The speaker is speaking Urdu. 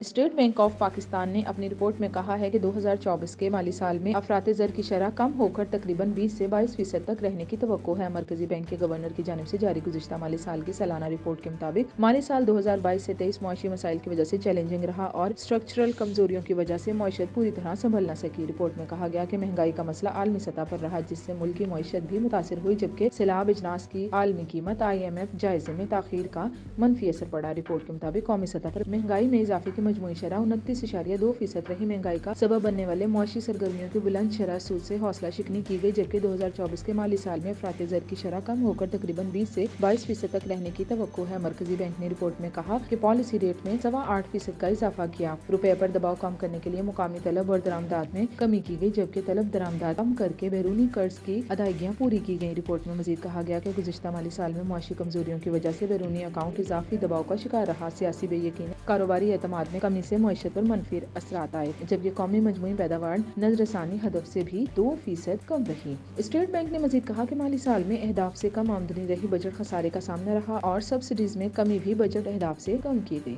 اسٹیٹ بینک آف پاکستان نے اپنی رپورٹ میں کہا ہے کہ 2024 کے مالی سال میں افراط زر کی شرح کم ہو کر تقریباً 20 سے 22% تک رہنے کی توقع ہے۔ مرکزی بینک کے گورنر کی جانب سے جاری گزشتہ مالی سال کی سالانہ رپورٹ کے مطابق مالی سال 2022 سے 23 معاشی مسائل کی وجہ سے چیلنجنگ رہا اور اسٹرکچرل کمزوریوں کی وجہ سے معیشت پوری طرح سنبھل نہ سکی۔ رپورٹ میں کہا گیا کہ مہنگائی کا مسئلہ عالمی سطح پر رہا، جس سے ملک کی معیشت بھی متاثر ہوئی، جبکہ سیلاب، اجناس کی عالمی قیمت، IMF جائزے میں تاخیر کا منفی اثر پڑا۔ رپورٹ کے مطابق قومی سطح پر مہنگائی میں اضافے کی مجموعی شرح 29.2% رہی۔ مہنگائی کا سبب بننے والے معاشی سرگرمیوں کی بلند شرح سود سے حوصلہ شکنی کی گئی، جبکہ 2024 کے مالی سال میں افراط زر کی شرح کم ہو کر تقریباً 20 سے 22% تک رہنے کی توقع ہے۔ مرکزی بینک نے رپورٹ میں کہا کہ پالیسی ریٹ میں 8.25% کا اضافہ کیا۔ روپے پر دباؤ کم کرنے کے لیے مقامی طلب اور درآمدات میں کمی کی گئی، جبکہ طلب درآمدات کم کر کے بیرونی قرض کی ادائیگیاں پوری کی گئیں۔ رپورٹ میں مزید کہا گیا کہ گزشتہ مالی سال میں معاشی کمزوریوں کی وجہ سے بیرونی اکاؤنٹ اضافی دباؤ کا شکار رہا۔ سیاسی بے یقینی، کاروباری اعتماد میں کمی سے معیشت پر منفی اثرات آئے، جبکہ قومی مجموعی پیداوار نظر ثانی ہدف سے بھی 2% کم رہی۔ اسٹیٹ بینک نے مزید کہا کہ مالی سال میں اہداف سے کم آمدنی رہی، بجٹ خسارے کا سامنا رہا اور سبسڈیز میں کمی بھی بجٹ اہداف سے کم کی گئی۔